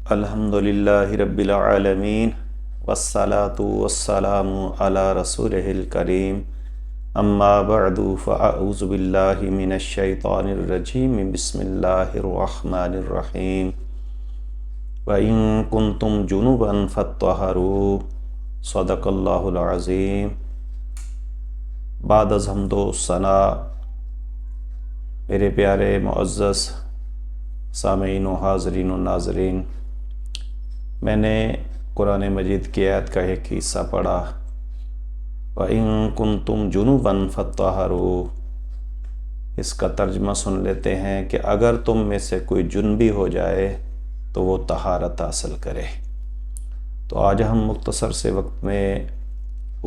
الحمدللہ رب العالمین والصلاة والسلام علی رسولہ الکریم اما بعد فاعوذ باللہ من الشیطان الرجیم بسم اللہ الرحمن الرحیم وَإِن كُنتُمْ جُنُبًا فَاطَّهَّرُوا صدق اللہ العظیم۔ بعد از حمد و ثنا میرے پیارے معزز سامعین و حاضرین و ناظرین، میں نے قرآن مجید کی آیت کا ایک حصہ پڑھا، وَإِن كُنتُمْ جُنُبًا فَاطَّهَّرُوا۔ اس کا ترجمہ سن لیتے ہیں کہ اگر تم میں سے کوئی جنبی ہو جائے تو وہ طہارت حاصل کرے۔ تو آج ہم مختصر سے وقت میں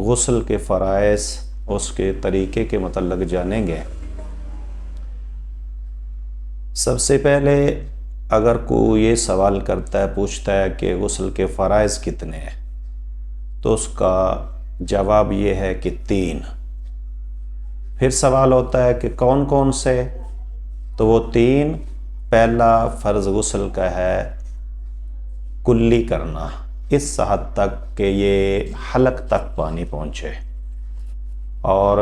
غسل کے فرائض، اس کے طریقے کے متعلق جانیں گے۔ سب سے پہلے اگر کوئی یہ سوال کرتا ہے، پوچھتا ہے کہ غسل کے فرائض کتنے ہیں، تو اس کا جواب یہ ہے کہ 3۔ پھر سوال ہوتا ہے کہ کون کون سے، تو وہ 3۔ پہلا فرض غسل کا ہے کلی کرنا، اس حد تک کہ یہ حلق تک پانی پہنچے، اور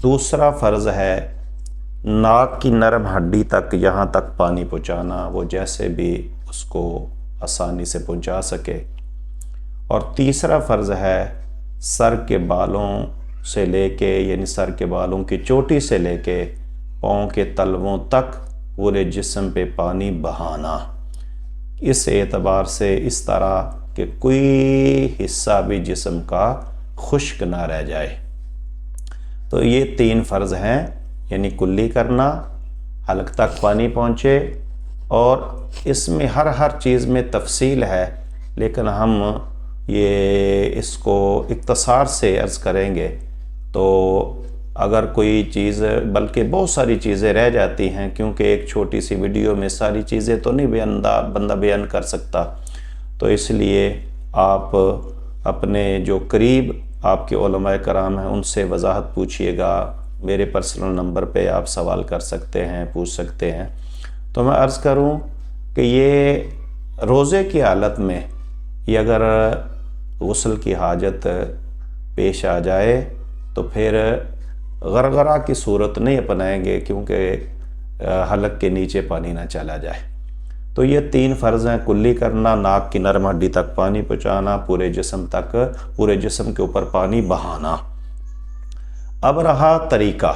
دوسرا فرض ہے ناک کی نرم ہڈی تک، یہاں تک پانی پہنچانا، وہ جیسے بھی اس کو آسانی سے پہنچا سکے، اور تیسرا فرض ہے سر کے بالوں سے لے کے، یعنی سر کے بالوں کی چوٹی سے لے کے پاؤں کے تلووں تک پورے جسم پہ پانی بہانا، اس اعتبار سے اس طرح کہ کوئی حصہ بھی جسم کا خشک نہ رہ جائے۔ تو یہ 3 فرض ہیں، یعنی کلی کرنا، حلق تک پانی پہنچے، اور اس میں ہر چیز میں تفصیل ہے، لیکن ہم اس کو اختصار سے عرض کریں گے تو اگر کوئی چیز، بلکہ بہت ساری چیزیں رہ جاتی ہیں، کیونکہ ایک چھوٹی سی ویڈیو میں ساری چیزیں تو نہیں بندہ بیان کر سکتا، تو اس لیے آپ اپنے جو قریب آپ کے علماء کرام ہیں ان سے وضاحت پوچھیے گا، میرے پرسنل نمبر پہ آپ سوال کر سکتے ہیں، پوچھ سکتے ہیں۔ تو میں عرض کروں کہ یہ روزے کی حالت میں یہ اگر غسل کی حاجت پیش آ جائے تو پھر غرغرہ کی صورت نہیں اپنائیں گے، کیونکہ حلق کے نیچے پانی نہ چلا جائے۔ تو یہ 3 فرض ہیں، کلی کرنا، ناک کی نرم ہڈی تک پانی پہنچانا، پورے جسم کے اوپر پانی بہانا۔ اب رہا طریقہ،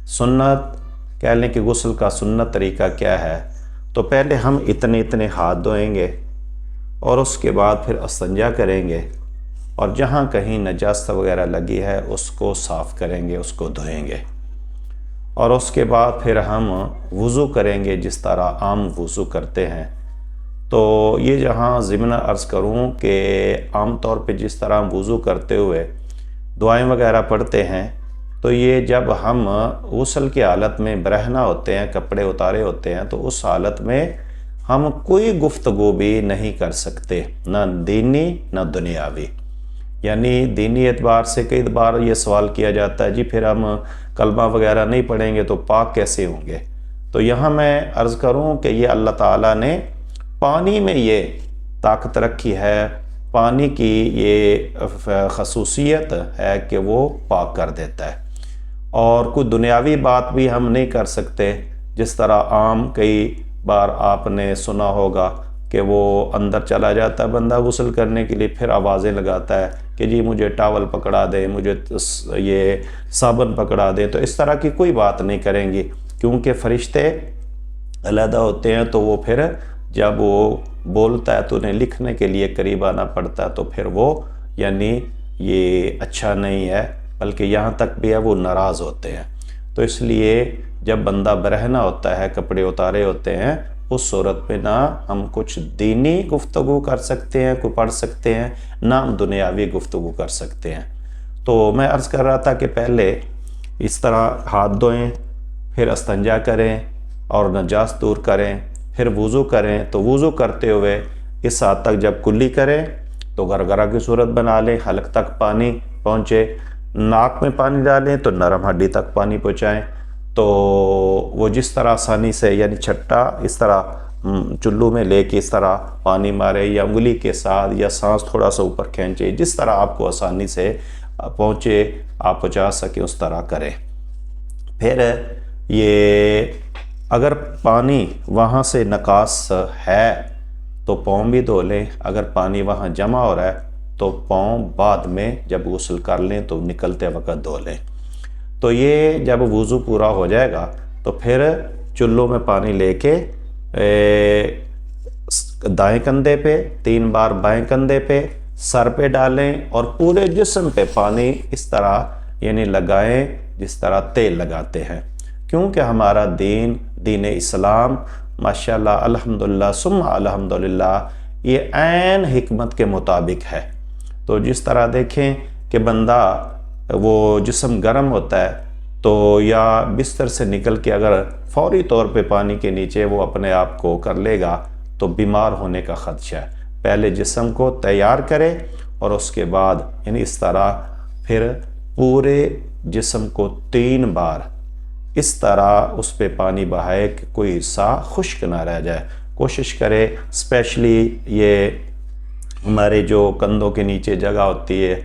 سنت کہہ لیں کہ غسل کا سنت طریقہ کیا ہے، تو پہلے ہم اتنے ہاتھ دھوئیں گے، اور اس کے بعد پھر استنجا کریں گے، اور جہاں کہیں نجاست وغیرہ لگی ہے اس کو صاف کریں گے، اس کو دھوئیں گے، اور اس کے بعد پھر ہم وضو کریں گے جس طرح عام وضو کرتے ہیں۔ تو یہ جہاں ضمن عرض کروں کہ عام طور پہ جس طرح ہم وضو کرتے ہوئے دعائیں وغیرہ پڑھتے ہیں، تو یہ جب ہم غسل کی حالت میں برہنہ ہوتے ہیں، کپڑے اتارے ہوتے ہیں، تو اس حالت میں ہم کوئی گفتگو بھی نہیں کر سکتے، نہ دینی نہ دنیاوی۔ یعنی دینی اعتبار سے کئی بار یہ سوال کیا جاتا ہے، جی پھر ہم کلمہ وغیرہ نہیں پڑھیں گے تو پاک کیسے ہوں گے؟ تو یہاں میں عرض کروں کہ یہ اللہ تعالیٰ نے پانی میں یہ طاقت رکھی ہے، پانی کی یہ خصوصیت ہے کہ وہ پاک کر دیتا ہے، اور کوئی دنیاوی بات بھی ہم نہیں کر سکتے، جس طرح عام کئی بار آپ نے سنا ہوگا کہ وہ اندر چلا جاتا ہے بندہ غسل کرنے کے لیے، پھر آوازیں لگاتا ہے کہ جی مجھے ٹاول پکڑا دیں، مجھے یہ صابن پکڑا دیں، تو اس طرح کی کوئی بات نہیں کریں گی، کیونکہ فرشتے علیحدہ ہوتے ہیں، تو وہ پھر جب وہ بولتا ہے تو انہیں لکھنے کے لیے قریب آنا پڑتا ہے، تو پھر وہ یعنی یہ اچھا نہیں ہے، بلکہ یہاں تک بھی ہے وہ ناراض ہوتے ہیں۔ تو اس لیے جب بندہ برہنہ ہوتا ہے، کپڑے اتارے ہوتے ہیں، اس صورت میں نہ ہم کچھ دینی گفتگو کر سکتے ہیں، کوئی پڑھ سکتے ہیں، نہ ہم دنیاوی گفتگو کر سکتے ہیں۔ تو میں عرض کر رہا تھا کہ پہلے اس طرح ہاتھ دھوئیں، پھر استنجا کریں اور نجاست دور کریں، پھر وضو کریں۔ تو وضو کرتے ہوئے اس حد تک جب کلی کریں تو غرغرہ کی صورت بنا لیں، حلق تک پانی پہنچے، ناک میں پانی ڈالیں تو نرم ہڈی تک پانی پہنچائیں، تو وہ جس طرح آسانی سے یعنی چھٹا اس طرح چلو میں لے کے اس طرح پانی مارے یا انگلی کے ساتھ یا سانس تھوڑا سا اوپر کھینچے، جس طرح آپ کو آسانی سے پہنچے آپ پہنچا سکیں اس طرح کریں۔ پھر یہ اگر پانی وہاں سے نکاس ہے تو پاؤں بھی دھو لیں، اگر پانی وہاں جمع ہو رہا ہے تو پاؤں بعد میں جب غسل کر لیں تو نکلتے وقت دھو لیں۔ تو یہ جب وضو پورا ہو جائے گا تو پھر چلو میں پانی لے کے دائیں کندھے پہ 3 بار، بائیں کندھے پہ، سر پہ ڈالیں اور پورے جسم پہ پانی اس طرح یعنی لگائیں جس طرح تیل لگاتے ہیں، کیونکہ ہمارا دین اسلام ماشاءاللہ الحمدللہ ثم الحمدللہ یہ عین حکمت کے مطابق ہے۔ تو جس طرح دیکھیں کہ بندہ وہ جسم گرم ہوتا ہے تو یا بستر سے نکل کے اگر فوری طور پہ پانی کے نیچے وہ اپنے آپ کو کر لے گا تو بیمار ہونے کا خدشہ ہے۔ پہلے جسم کو تیار کرے اور اس کے بعد یعنی اس طرح پھر پورے جسم کو 3 بار اس طرح اس پہ پانی بہائے کہ کوئی حصہ خشک نہ رہ جائے۔ کوشش کرے اسپیشلی یہ ہمارے جو کندھوں کے نیچے جگہ ہوتی ہے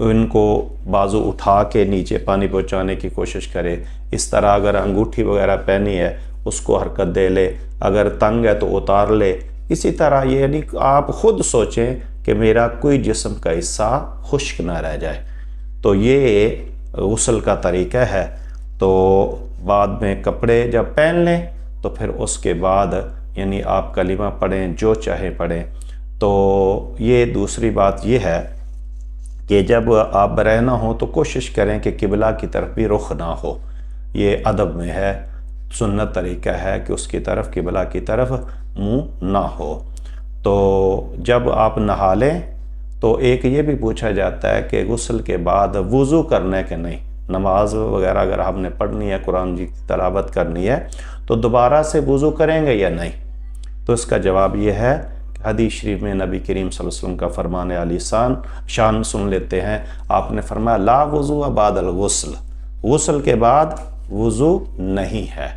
ان کو بازو اٹھا کے نیچے پانی پہنچانے کی کوشش کرے۔ اس طرح اگر انگوٹھی وغیرہ پہنی ہے اس کو حرکت دے لے، اگر تنگ ہے تو اتار لے۔ اسی طرح یہ یعنی آپ خود سوچیں کہ میرا کوئی جسم کا حصہ خشک نہ رہ جائے۔ تو یہ غسل کا طریقہ ہے۔ تو بعد میں کپڑے جب پہن لیں تو پھر اس کے بعد یعنی آپ کلمہ پڑھیں، جو چاہے پڑھیں۔ تو یہ دوسری بات یہ ہے کہ جب آپ برہنہ ہوں تو کوشش کریں کہ قبلہ کی طرف بھی رخ نہ ہو، یہ ادب میں ہے، سنت طریقہ ہے کہ اس کی طرف قبلہ کی طرف منہ نہ ہو۔ تو جب آپ نہا لیں تو ایک یہ بھی پوچھا جاتا ہے کہ غسل کے بعد وضو کرنا ہے کہ نہیں، نماز وغیرہ اگر آپ نے پڑھنی ہے، قرآن جی کی تلاوت کرنی ہے تو دوبارہ سے وضو کریں گے یا نہیں؟ تو اس کا جواب یہ ہے کہ حدیث شریف میں نبی کریم صلی اللہ علیہ وسلم کا فرمان علی شان سن لیتے ہیں۔ آپ نے فرمایا لا وضو بعد الغسل، غسل کے بعد وضو نہیں ہے،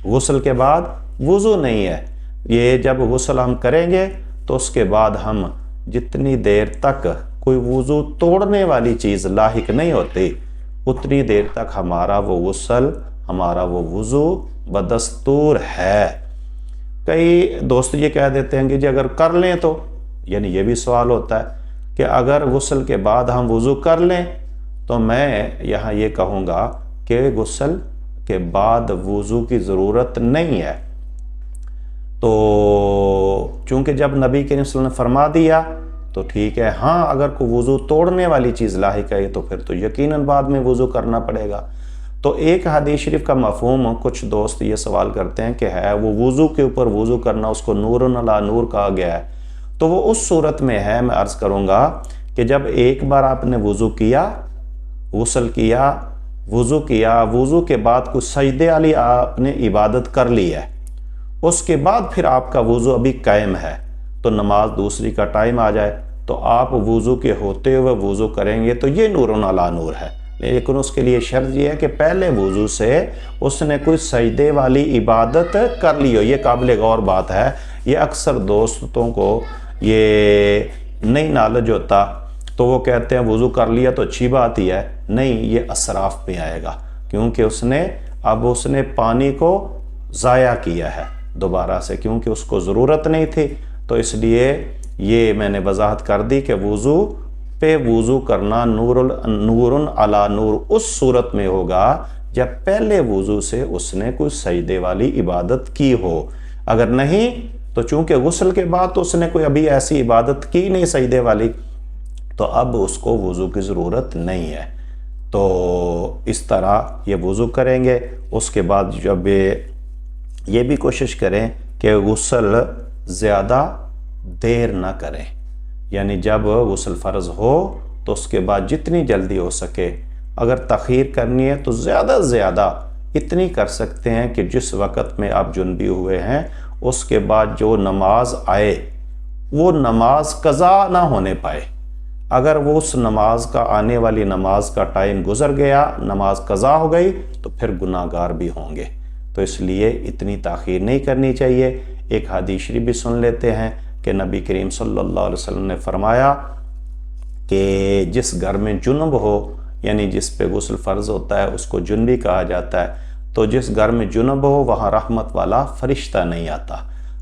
غسل کے بعد وضو نہیں ہے۔ یہ جب غسل ہم کریں گے تو اس کے بعد ہم جتنی دیر تک کوئی وضو توڑنے والی چیز لاحق نہیں ہوتی اتنی دیر تک ہمارا وہ غسل، ہمارا وہ وضو بدستور ہے۔ کئی دوست یہ کہہ دیتے ہیں کہ جی اگر کر لیں تو، یعنی یہ بھی سوال ہوتا ہے کہ اگر غسل کے بعد ہم وضو کر لیں تو میں یہاں یہ کہوں گا کہ غسل کے بعد وضو کی ضرورت نہیں ہے۔ تو چونکہ جب نبی کریم صلی اللہ علیہ وسلم نے فرما دیا تو ٹھیک ہے، ہاں اگر کوئی وضو توڑنے والی چیز لاحق ہے تو پھر تو یقیناً بعد میں وضو کرنا پڑے گا۔ تو ایک حدیث شریف کا مفہوم کچھ دوست یہ سوال کرتے ہیں کہ ہے وہ وضو کے اوپر وضو کرنا، اس کو نور علی نور کہا گیا ہے، تو وہ اس صورت میں ہے، میں عرض کروں گا کہ جب ایک بار آپ نے وضو کیا، غسل کیا، وضو کے بعد کچھ سجدے والی آپ نے عبادت کر لی ہے، اس کے بعد پھر آپ کا وضو ابھی قائم ہے تو نماز دوسری کا ٹائم آ جائے تو آپ وضو کے ہوتے ہوئے وضو کریں گے تو یہ نور علی نور ہے۔ لیکن اس کے لیے شرط یہ ہے کہ پہلے وضو سے اس نے کوئی سجدے والی عبادت کر لی ہو۔ یہ قابل غور بات ہے، یہ اکثر دوستوں کو یہ نہیں نالج ہوتا تو وہ کہتے ہیں وضو کر لیا تو اچھی بات ہی ہے۔ نہیں، یہ اسراف میں آئے گا، کیونکہ اس نے پانی کو ضائع کیا ہے دوبارہ سے، کیونکہ اس کو ضرورت نہیں تھی۔ تو اس لیے یہ میں نے وضاحت کر دی کہ وضو پہ وضو کرنا نور علی نور اس صورت میں ہوگا جب پہلے وضو سے اس نے کوئی سجدے والی عبادت کی ہو۔ اگر نہیں تو چونکہ غسل کے بعد تو اس نے کوئی ابھی ایسی عبادت کی نہیں سجدے والی، تو اب اس کو وضو کی ضرورت نہیں ہے۔ تو اس طرح یہ وضو کریں گے۔ اس کے بعد جب یہ بھی کوشش کریں کہ غسل زیادہ دیر نہ کریں، یعنی جب غسل فرض ہو تو اس کے بعد جتنی جلدی ہو سکے، اگر تاخیر کرنی ہے تو زیادہ سے زیادہ اتنی کر سکتے ہیں کہ جس وقت میں آپ جنبی ہوئے ہیں اس کے بعد جو نماز آئے وہ نماز قضا نہ ہونے پائے۔ اگر وہ اس نماز کا آنے والی نماز کا ٹائم گزر گیا، نماز قضا ہو گئی تو پھر گناہگار بھی ہوں گے۔ تو اس لیے اتنی تاخیر نہیں کرنی چاہیے۔ ایک حدیث شریف بھی سن لیتے ہیں کہ نبی کریم صلی اللہ علیہ وسلم نے فرمایا کہ جس گھر میں جنب ہو، یعنی جس پہ غسل فرض ہوتا ہے اس کو جنبی کہا جاتا ہے، تو جس گھر میں جنب ہو وہاں رحمت والا فرشتہ نہیں آتا۔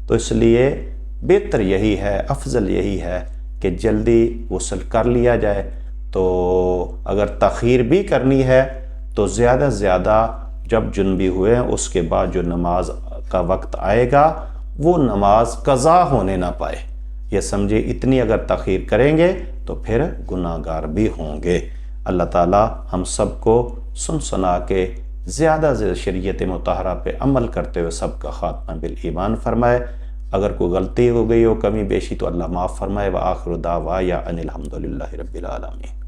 تو اس لیے بہتر یہی ہے، افضل یہی ہے کہ جلدی غسل کر لیا جائے۔ تو اگر تاخیر بھی کرنی ہے تو زیادہ سے زیادہ جب جنبی ہوئے ہیں اس کے بعد جو نماز کا وقت آئے گا وہ نماز قضا ہونے نہ پائے، یہ سمجھے اتنی اگر تاخیر کریں گے تو پھر گناہ گار بھی ہوں گے۔ اللہ تعالی ہم سب کو سنا کے زیادہ سے شریعت مطہرہ پہ عمل کرتے ہوئے سب کا خاتمہ بالایمان فرمائے۔ اگر کوئی غلطی ہو گئی ہو، کمی بیشی، تو اللہ معاف فرمائے۔ وآخر دعوایا ان الحمدللہ رب العالمین۔